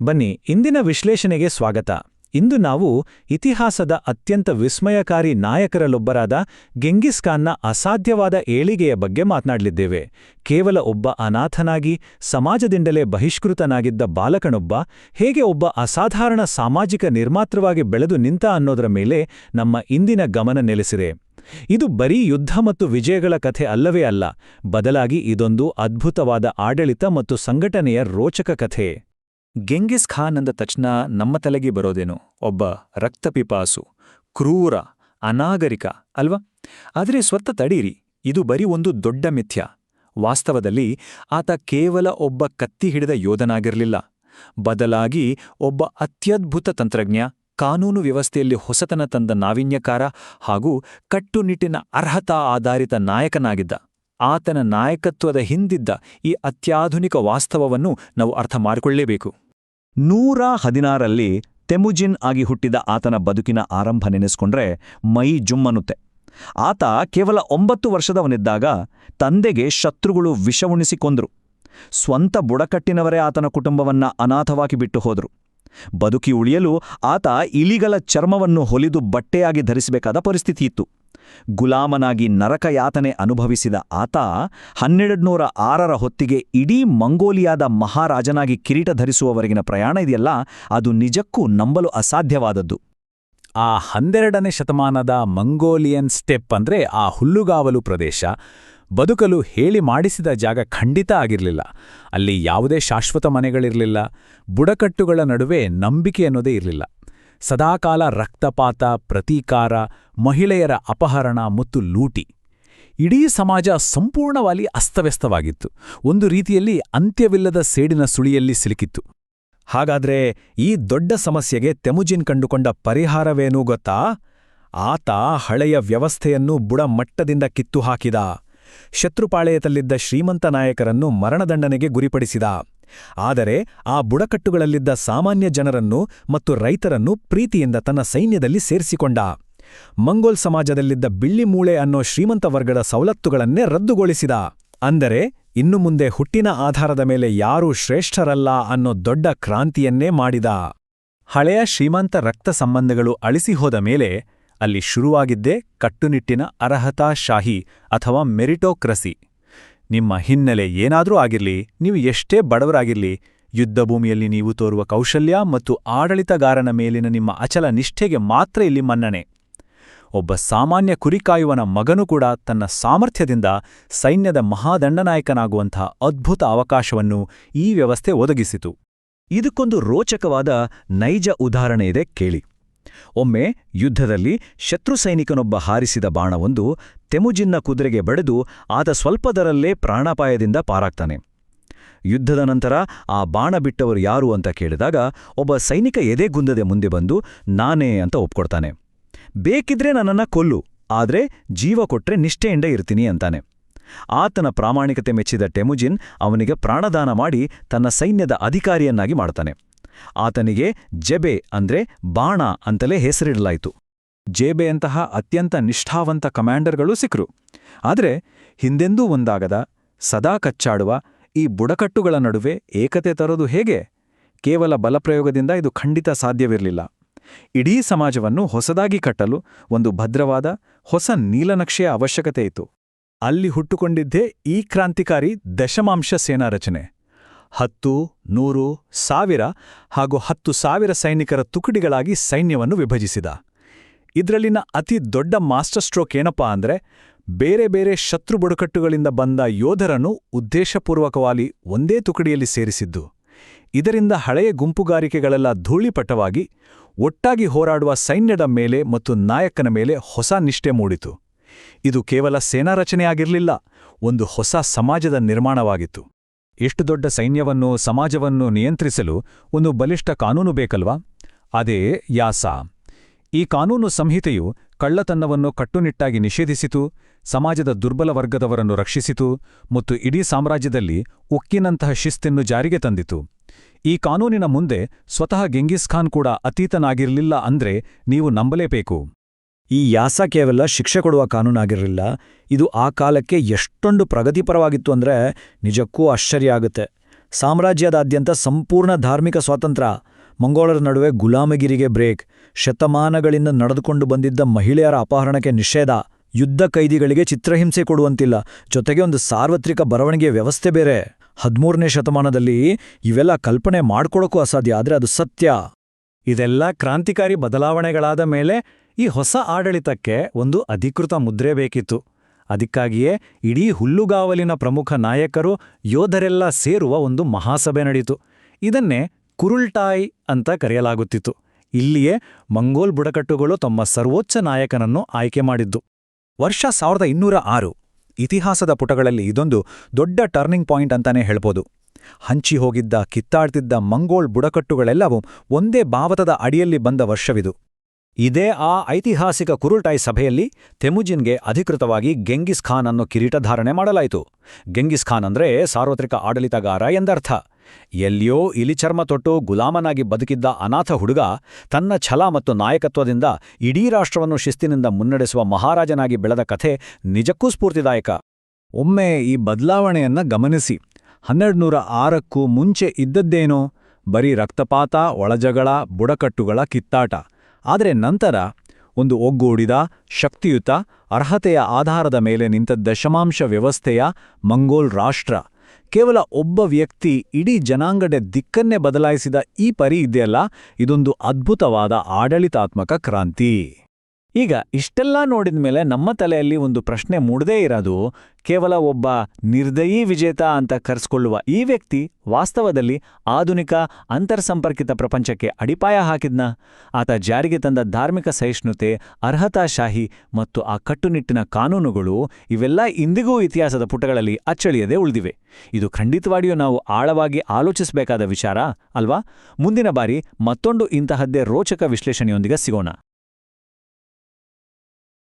ಬನ್ನಿ ಇಂದಿನ ವಿಶ್ಲೇಷಣೆಗೆ ಸ್ವಾಗತ. ಇಂದು ನಾವು ಇತಿಹಾಸದ ಅತ್ಯಂತ ವಿಸ್ಮಯಕಾರಿ ನಾಯಕರಲ್ಲೊಬ್ಬರಾದ ಗೆಂಘಿಸ್ ಖಾನ್ನ ಅಸಾಧ್ಯವಾದ ಏಳಿಗೆಯ ಬಗ್ಗೆ ಮಾತನಾಡಲಿದ್ದೇವೆ. ಕೇವಲ ಒಬ್ಬ ಅನಾಥನಾಗಿ ಸಮಾಜದಿಂದಲೇ ಬಹಿಷ್ಕೃತನಾಗಿದ್ದ ಬಾಲಕನೊಬ್ಬ ಹೇಗೆ ಒಬ್ಬ ಅಸಾಧಾರಣ ಸಾಮಾಜಿಕ ನಿರ್ಮಾತೃವಾಗಿ ಬೆಳೆದು ನಿಂತ ಅನ್ನೋದರ ಮೇಲೆ ನಮ್ಮ ಇಂದಿನ ಗಮನ ನೆಲೆಸಿದೆ. ಇದು ಬರೀ ಯುದ್ಧ ಮತ್ತು ವಿಜಯಗಳ ಕಥೆ ಅಲ್ಲವೇ ಅಲ್ಲ, ಬದಲಾಗಿ ಇದೊಂದು ಅದ್ಭುತವಾದ ಆಡಳಿತ ಮತ್ತು ಸಂಘಟನೆಯ ರೋಚಕ ಕಥೆ. ಗೆಂಘಿಸ್ ಖಾನ್ ಅಂದ ತಕ್ಷಣ ನಮ್ಮ ತಲೆಗೆ ಬರೋದೇನು? ಒಬ್ಬ ರಕ್ತಪಿಪಾಸು, ಕ್ರೂರ, ಅನಾಗರಿಕ ಅಲ್ವಾ? ಆದರೆ ಸ್ವತ್ತ ತಡೀರಿ, ಇದು ಬರೀ ಒಂದು ದೊಡ್ಡ ಮಿಥ್ಯ. ವಾಸ್ತವದಲ್ಲಿ ಆತ ಕೇವಲ ಒಬ್ಬ ಕತ್ತಿ ಹಿಡಿದ ಯೋಧನಾಗಿರಲಿಲ್ಲ, ಬದಲಾಗಿ ಒಬ್ಬ ಅತ್ಯದ್ಭುತ ತಂತ್ರಜ್ಞ, ಕಾನೂನು ವ್ಯವಸ್ಥೆಯಲ್ಲಿ ಹೊಸತನ ತಂದ ನಾವೀನ್ಯಕಾರ ಹಾಗೂ ಕಟ್ಟುನಿಟ್ಟಿನ ಅರ್ಹತಾ ಆಧಾರಿತ ನಾಯಕನಾಗಿದ್ದ. ಆತನ ನಾಯಕತ್ವದ ಹಿಂದಿದ್ದ ಈ ಅತ್ಯಾಧುನಿಕ ವಾಸ್ತವವನ್ನು ನಾವು ಅರ್ಥ ಮಾಡಿಕೊಳ್ಳಲೇಬೇಕು. 116ರಲ್ಲಿ ತೆಮುಜಿನ್ ಆಗಿ ಹುಟ್ಟಿದ ಆತನ ಬದುಕಿನ ಆರಂಭ ನೆನೆಸ್ಕೊಂಡ್ರೆ ಮೈ ಜುಮ್ಮನ್ನುತ್ತೆ. ಆತ ಕೇವಲ 9 ವರ್ಷದವನಿದ್ದಾಗ ತಂದೆಗೆ ಶತ್ರುಗಳು ವಿಷವುಣಿಸಿ ಕೊಂದ್ರು. ಸ್ವಂತ ಬುಡಕಟ್ಟಿನವರೇ ಆತನ ಕುಟುಂಬವನ್ನ ಅನಾಥವಾಗಿ ಬಿಟ್ಟು ಹೋದ್ರು. ಬದುಕಿ ಉಳಿಯಲು ಆತ ಇಲಿಗಳ ಚರ್ಮವನ್ನು ಹೊಲಿದು ಬಟ್ಟೆಯಾಗಿ ಧರಿಸಬೇಕಾದ ಪರಿಸ್ಥಿತಿಯಿತ್ತು. ಗುಲಾಮನಾಗಿ ನರಕಯಾತನೆ ಅನುಭವಿಸಿದ ಆತ 1206ರ ಹೊತ್ತಿಗೆ ಇಡೀ ಮಂಗೋಲಿಯಾದ ಮಹಾರಾಜನಾಗಿ ಕಿರೀಟ ಧರಿಸುವವರೆಗಿನ ಪ್ರಯಾಣ ಇದೆಯಲ್ಲ, ಅದು ನಿಜಕ್ಕೂ ನಂಬಲು ಅಸಾಧ್ಯವಾದದ್ದು. ಆ 12ನೇ ಶತಮಾನದ ಮಂಗೋಲಿಯನ್ ಸ್ಟೆಪ್ ಅಂದ್ರೆ ಆ ಹುಲ್ಲುಗಾವಲು ಪ್ರದೇಶ ಬದುಕಲು ಹೇಳಿ ಮಾಡಿಸಿದ ಜಾಗ ಖಂಡಿತ ಆಗಿರಲಿಲ್ಲ. ಅಲ್ಲಿ ಯಾವುದೇ ಶಾಶ್ವತ ಮನೆಗಳಿರಲಿಲ್ಲ, ಬುಡಕಟ್ಟುಗಳ ನಡುವೆ ನಂಬಿಕೆ ಅನ್ನೋದೇ ಇರಲಿಲ್ಲ. ಸದಾಕಾಲ ರಕ್ತಪಾತ, ಪ್ರತೀಕಾರ, ಮಹಿಳೆಯರ ಅಪಹರಣ ಮತ್ತು ಲೂಟಿ. ಇಡೀ ಸಮಾಜ ಸಂಪೂರ್ಣವಾಗಿ ಅಸ್ತವ್ಯಸ್ತವಾಗಿತ್ತು, ಒಂದು ರೀತಿಯಲ್ಲಿ ಅಂತ್ಯವಿಲ್ಲದ ಸೇಡಿನ ಸುಳಿಯಲ್ಲಿ ಸಿಲುಕಿತ್ತು. ಹಾಗಾದ್ರೆ ಈ ದೊಡ್ಡ ಸಮಸ್ಯೆಗೆ ತೆಮುಜಿನ್ ಕಂಡುಕೊಂಡ ಪರಿಹಾರವೇನೂ ಗೊತ್ತಾ? ಆತ ಹಳೆಯ ವ್ಯವಸ್ಥೆಯನ್ನು ಬುಡಮಟ್ಟದಿಂದ ಕಿತ್ತು ಹಾಕಿದ. ಶತ್ರುಪಾಳೆಯದಲ್ಲಿದ್ದ ಶ್ರೀಮಂತ ನಾಯಕರನ್ನು ಮರಣದಂಡನೆಗೆ ಗುರಿಪಡಿಸಿದ. ಆದರೆ ಆ ಬುಡಕಟ್ಟುಗಳಲ್ಲಿದ್ದ ಸಾಮಾನ್ಯ ಜನರನ್ನು ಮತ್ತು ರೈತರನ್ನು ಪ್ರೀತಿಯಿಂದ ತನ್ನ ಸೈನ್ಯದಲ್ಲಿ ಸೇರಿಸಿಕೊಂಡ. ಮಂಗೋಲ್ ಸಮಾಜದಲ್ಲಿದ್ದ ಬಿಳ್ಳಿ ಮೂಳೆ ಅನ್ನೋ ಶ್ರೀಮಂತ ವರ್ಗದ ಸವಲತ್ತುಗಳನ್ನೇ ರದ್ದುಗೊಳಿಸಿದ. ಅಂದರೆ ಇನ್ನು ಮುಂದೆ ಹುಟ್ಟಿನ ಆಧಾರದ ಮೇಲೆ ಯಾರೂ ಶ್ರೇಷ್ಠರಲ್ಲ ಅನ್ನೋ ದೊಡ್ಡ ಕ್ರಾಂತಿಯನ್ನೇ ಮಾಡಿದ. ಹಳೆಯ ಶ್ರೀಮಂತ ರಕ್ತ ಸಂಬಂಧಗಳು ಅಳಿಸಿಹೋದ ಮೇಲೆ ಅಲ್ಲಿ ಶುರುವಾಗಿದ್ದೇ ಕಟ್ಟುನಿಟ್ಟಿನ ಅರ್ಹತಾಶಾಹಿ ಅಥವಾ ಮೆರಿಟೋಕ್ರಸಿ. ನಿಮ್ಮ ಹಿನ್ನೆಲೆ ಏನಾದ್ರೂ ಆಗಿರ್ಲಿ, ನೀವು ಎಷ್ಟೇ ಬಡವರಾಗಿರ್ಲಿ, ಯುದ್ಧಭೂಮಿಯಲ್ಲಿ ನೀವು ತೋರುವ ಕೌಶಲ್ಯ ಮತ್ತು ಆಡಳಿತಗಾರನ ಮೇಲಿನ ನಿಮ್ಮ ಅಚಲ ನಿಷ್ಠೆಗೆ ಮಾತ್ರ ಇಲ್ಲಿ ಮನ್ನಣೆ. ಒಬ್ಬ ಸಾಮಾನ್ಯ ಕುರಿಕಾಯುವನ ಮಗನೂ ಕೂಡ ತನ್ನ ಸಾಮರ್ಥ್ಯದಿಂದ ಸೈನ್ಯದ ಮಹಾದಂಡನಾಯಕನಾಗುವಂಥ ಅದ್ಭುತ ಅವಕಾಶವನ್ನು ಈ ವ್ಯವಸ್ಥೆ ಒದಗಿಸಿತು. ಇದಕ್ಕೊಂದು ರೋಚಕವಾದ ನೈಜ ಉದಾಹರಣೆ ಇದೆ ಕೇಳಿ. ಒಮ್ಮೆ ಯುದ್ಧದಲ್ಲಿ ಶತ್ರು ಸೈನಿಕನೊಬ್ಬ ಹಾರಿಸಿದ ಬಾಣವೊಂದು ತೆಮುಜಿನ್ನ ಕುದುರೆಗೆ ಬಡಿದು ಆತ ಸ್ವಲ್ಪದರಲ್ಲೇ ಪ್ರಾಣಾಪಾಯದಿಂದ ಪಾರಾಗ್ತಾನೆ. ಯುದ್ಧದ ನಂತರ ಆ ಬಾಣ ಬಿಟ್ಟವರು ಯಾರು ಅಂತ ಕೇಳಿದಾಗ ಒಬ್ಬ ಸೈನಿಕ ಎದೆಗುಂದದೆ ಮುಂದೆ ಬಂದು ನಾನೇ ಅಂತ ಒಪ್ಕೊಡ್ತಾನೆ. ಬೇಕಿದ್ರೆ ನನ್ನನ್ನ ಕೊಲ್ಲು, ಆದ್ರೆ ಜೀವ ಕೊಟ್ರೆ ನಿಷ್ಠೆಯಿಂದ ಇರ್ತೀನಿ ಅಂತಾನೆ. ಆತನ ಪ್ರಾಮಾಣಿಕತೆ ಮೆಚ್ಚಿದ ತೆಮುಜಿನ್ ಅವನಿಗೆ ಪ್ರಾಣದಾನ ಮಾಡಿ ತನ್ನ ಸೈನ್ಯದ ಅಧಿಕಾರಿಯನ್ನಾಗಿ ಮಾಡ್ತಾನೆ. ಆತನಿಗೆ ಜೆಬೆ ಅಂದ್ರೆ ಬಾಣ ಅಂತಲೇ ಹೆಸರಿಡಲಾಯಿತು. ಜೇಬೆಯಂತಹ ಅತ್ಯಂತ ನಿಷ್ಠಾವಂತ ಕಮಾಂಡರ್ಗಳೂ ಸಿಕ್ಕರು. ಆದರೆ ಹಿಂದೆಂದೂ ಒಂದಾಗದ, ಸದಾ ಕಚ್ಚಾಡುವ ಈ ಬುಡಕಟ್ಟುಗಳ ನಡುವೆ ಏಕತೆ ತರೋದು ಹೇಗೆ? ಕೇವಲ ಬಲಪ್ರಯೋಗದಿಂದ ಇದು ಖಂಡಿತ ಸಾಧ್ಯವಿರಲಿಲ್ಲ. ಇಡೀ ಸಮಾಜವನ್ನು ಹೊಸದಾಗಿ ಕಟ್ಟಲು ಒಂದು ಭದ್ರವಾದ ಹೊಸ ನೀಲನಕ್ಷೆಯ ಅವಶ್ಯಕತೆ ಇತ್ತು. ಅಲ್ಲಿ ಹುಟ್ಟುಕೊಂಡಿದ್ದೇ ಈ ಕ್ರಾಂತಿಕಾರಿ ದಶಮಾಂಶ ಸೇನಾ ರಚನೆ. 10, 100, 1000 ಹಾಗೂ 10,000 ಸೈನಿಕರ ತುಕಡಿಗಳಾಗಿ ಸೈನ್ಯವನ್ನು ವಿಭಜಿಸಿದ. ಇದರಲ್ಲಿನ ಅತಿ ದೊಡ್ಡ ಮಾಸ್ಟರ್ ಸ್ಟ್ರೋಕ್ ಏನಪ್ಪಾ ಅಂದ್ರೆ, ಬೇರೆ ಬೇರೆ ಶತ್ರು ಬುಡಕಟ್ಟುಗಳಿಂದ ಬಂದ ಯೋಧರನ್ನು ಉದ್ದೇಶಪೂರ್ವಕವಾಗಿ ಒಂದೇ ತುಕಡಿಯಲ್ಲಿ ಸೇರಿಸಿದ್ದು. ಇದರಿಂದ ಹಳೆಯ ಗುಂಪುಗಾರಿಕೆಗಳೆಲ್ಲ ಧೂಳಿಪಟವಾಗಿ ಒಟ್ಟಾಗಿ ಹೋರಾಡುವ ಸೈನ್ಯದ ಮೇಲೆ ಮತ್ತು ನಾಯಕನ ಮೇಲೆ ಹೊಸ ನಿಷ್ಠೆ ಮೂಡಿತು. ಇದು ಕೇವಲ ಸೇನಾ ರಚನೆಯಾಗಿರಲಿಲ್ಲ, ಒಂದು ಹೊಸ ಸಮಾಜದ ನಿರ್ಮಾಣವಾಗಿತ್ತು. ಎಷ್ಟು ದೊಡ್ಡ ಸೈನ್ಯವನ್ನು, ಸಮಾಜವನ್ನು ನಿಯಂತ್ರಿಸಲು ಒಂದು ಬಲಿಷ್ಠ ಕಾನೂನು ಬೇಕಲ್ವಾ? ಅದೇ ಯಾಸಾ. ಈ ಕಾನೂನು ಸಂಹಿತೆಯು ಕಳ್ಳತನವನ್ನು ಕಟ್ಟುನಿಟ್ಟಾಗಿ ನಿಷೇಧಿಸಿತು, ಸಮಾಜದ ದುರ್ಬಲ ವರ್ಗದವರನ್ನು ರಕ್ಷಿಸಿತು ಮತ್ತು ಇಡೀ ಸಾಮ್ರಾಜ್ಯದಲ್ಲಿ ಉಕ್ಕಿನಂತಹ ಶಿಸ್ತನ್ನು ಜಾರಿಗೆ ತಂದಿತು. ಈ ಕಾನೂನಿನ ಮುಂದೆ ಸ್ವತಃ ಗೆಂಘಿಸ್ ಖಾನ್ ಕೂಡ ಅತೀತನಾಗಿರಲಿಲ್ಲ ಅಂದ್ರೆ ನೀವು ನಂಬಲೇಬೇಕು. ಈ ಯಾಸಾ ಕೇವಲ ಶಿಕ್ಷೆ ಕೊಡುವ ಕಾನೂನಾಗಿರಲಿಲ್ಲ, ಇದು ಆ ಕಾಲಕ್ಕೆ ಎಷ್ಟೊಂದು ಪ್ರಗತಿಪರವಾಗಿತ್ತು ಅಂದ್ರೆ ನಿಜಕ್ಕೂ ಆಶ್ಚರ್ಯ ಆಗುತ್ತೆ. ಸಾಮ್ರಾಜ್ಯದಾದ್ಯಂತ ಸಂಪೂರ್ಣ ಧಾರ್ಮಿಕ ಸ್ವಾತಂತ್ರ್ಯ, ಮಂಗೋಳರ ನಡುವೆ ಗುಲಾಮಗಿರಿಗೆ ಬ್ರೇಕ್, ಶತಮಾನಗಳಿಂದ ನಡೆದುಕೊಂಡು ಬಂದಿದ್ದ ಮಹಿಳೆಯರ ಅಪಹರಣಕ್ಕೆ ನಿಷೇಧ, ಯುದ್ಧ ಕೈದಿಗಳಿಗೆ ಚಿತ್ರಹಿಂಸೆ ಕೊಡುವಂತಿಲ್ಲ, ಜೊತೆಗೆ ಒಂದು ಸಾರ್ವತ್ರಿಕ ಬರವಣಿಗೆಯ ವ್ಯವಸ್ಥೆ ಬೇರೆ. 13ನೇ ಶತಮಾನದಲ್ಲಿ ಇವೆಲ್ಲ ಕಲ್ಪನೆ ಮಾಡ್ಕೊಳಕ್ಕೂ ಅಸಾಧ್ಯ, ಆದರೆ ಅದು ಸತ್ಯ. ಇದೆಲ್ಲ ಕ್ರಾಂತಿಕಾರಿ ಬದಲಾವಣೆಗಳಾದ ಮೇಲೆ ಈ ಹೊಸ ಆಡಳಿತಕ್ಕೆ ಒಂದು ಅಧಿಕೃತ ಮುದ್ರೆ ಬೇಕಿತ್ತು. ಅದಕ್ಕಾಗಿಯೇ ಇಡೀ ಹುಲ್ಲುಗಾವಲಿನ ಪ್ರಮುಖ ನಾಯಕರು, ಯೋಧರೆಲ್ಲ ಸೇರುವ ಒಂದು ಮಹಾಸಭೆ ನಡೆಯಿತು. ಇದನ್ನೇ ಕುರುಲ್ಟಾಯ್ ಅಂತ ಕರೆಯಲಾಗುತ್ತಿತ್ತು. ಇಲ್ಲಿಯೇ ಮಂಗೋಲ್ ಬುಡಕಟ್ಟುಗಳು ತಮ್ಮ ಸರ್ವೋಚ್ಚ ನಾಯಕನನ್ನು ಆಯ್ಕೆ ಮಾಡಿದ್ದು. ವರ್ಷ 1206. ಇತಿಹಾಸದ ಪುಟಗಳಲ್ಲಿ ಇದೊಂದು ದೊಡ್ಡ ಟರ್ನಿಂಗ್ ಪಾಯಿಂಟ್ ಅಂತಾನೆ ಹೇಳ್ಬೋದು. ಹಂಚಿ ಹೋಗಿದ್ದ, ಕಿತ್ತಾಡ್ತಿದ್ದ ಮಂಗೋಲ್ ಬುಡಕಟ್ಟುಗಳೆಲ್ಲವೂ ಒಂದೇ ಭಾವತದ ಅಡಿಯಲ್ಲಿ ಬಂದ ವರ್ಷವಿದು. ಇದೇ ಆ ಐತಿಹಾಸಿಕ ಕುರುಲ್ಟಾಯ್ ಸಭೆಯಲ್ಲಿ ತೆಮುಜಿನ್ಗೆ ಅಧಿಕೃತವಾಗಿ ಗೆಂಗಿಸ್ ಖಾನ್ ಅನ್ನೋ ಕಿರೀಟಧಾರಣೆ ಮಾಡಲಾಯಿತು. ಗೆಂಗಿಸ್ ಖಾನ್ ಅಂದ್ರೆ ಸಾರ್ವತ್ರಿಕ ಆಡಳಿತಗಾರ ಎಂದರ್ಥ. ಎಲ್ಲಿಯೋ ಇಲಿಚರ್ಮ ತೊಟ್ಟು ಗುಲಾಮನಾಗಿ ಬದುಕಿದ್ದ ಅನಾಥ ಹುಡುಗ ತನ್ನ ಛಲ ಮತ್ತು ನಾಯಕತ್ವದಿಂದ ಇಡೀ ರಾಷ್ಟ್ರವನ್ನು ಶಿಸ್ತಿನಿಂದ ಮುನ್ನಡೆಸುವ ಮಹಾರಾಜನಾಗಿ ಬೆಳೆದ ಕಥೆ ನಿಜಕ್ಕೂ ಸ್ಫೂರ್ತಿದಾಯಕ. ಒಮ್ಮೆ ಈ ಬದಲಾವಣೆಯನ್ನ ಗಮನಿಸಿ. 1206ಕ್ಕೂ ಮುಂಚೆ ಇದ್ದದ್ದೇನೋ ಬರೀ ರಕ್ತಪಾತ, ಒಳಜಗಳ, ಬುಡಕಟ್ಟುಗಳ ಕಿತ್ತಾಟ. ಆದರೆ ನಂತರ ಒಂದು ಒಗ್ಗೂಡಿದ, ಶಕ್ತಿಯುತ, ಅರ್ಹತೆಯ ಆಧಾರದ ಮೇಲೆ ನಿಂತ ದಶಮಾಂಶ ವ್ಯವಸ್ಥೆಯ ಮಂಗೋಲ್ ರಾಷ್ಟ್ರ. ಕೇವಲ ಒಬ್ಬ ವ್ಯಕ್ತಿ ಇಡೀ ಜನಾಂಗದ ದಿಕ್ಕನ್ನೇ ಬದಲಾಯಿಸಿದ ಈ ಪರಿ ಇದೆಯಲ್ಲ, ಇದೊಂದು ಅದ್ಭುತವಾದ ಆಡಳಿತಾತ್ಮಕ ಕ್ರಾಂತಿ. ಈಗ ಇಷ್ಟೆಲ್ಲ ನೋಡಿದ್ಮೇಲೆ ನಮ್ಮ ತಲೆಯಲ್ಲಿ ಒಂದು ಪ್ರಶ್ನೆ ಮೂಡದೇ ಇರೋದು, ಕೇವಲ ಒಬ್ಬ ನಿರ್ದಯೀ ವಿಜೇತ ಅಂತ ಕರೆಸ್ಕೊಳ್ಳುವ ಈ ವ್ಯಕ್ತಿ ವಾಸ್ತವದಲ್ಲಿ ಆಧುನಿಕ ಅಂತರ್ಸಂಪರ್ಕಿತ ಪ್ರಪಂಚಕ್ಕೆ ಅಡಿಪಾಯ ಹಾಕಿದ್ನ? ಆತ ಜಾರಿಗೆ ತಂದ ಧಾರ್ಮಿಕ ಸಹಿಷ್ಣುತೆ, ಅರ್ಹತಾಶಾಹಿ ಮತ್ತು ಆ ಕಟ್ಟುನಿಟ್ಟಿನ ಕಾನೂನುಗಳು ಇವೆಲ್ಲ ಇಂದಿಗೂ ಇತಿಹಾಸದ ಪುಟಗಳಲ್ಲಿ ಅಚ್ಚಳಿಯದೆ ಉಳಿದಿವೆ. ಇದು ಖಂಡಿತವಾಗಿಯೂ ನಾವು ಆಳವಾಗಿ ಆಲೋಚಿಸಬೇಕಾದ ವಿಚಾರ ಅಲ್ವಾ? ಮುಂದಿನ ಬಾರಿ ಮತ್ತೊಂದು ಇಂತಹದ್ದೇ ರೋಚಕ ವಿಶ್ಲೇಷಣೆಯೊಂದಿಗೆ ಸಿಗೋಣ.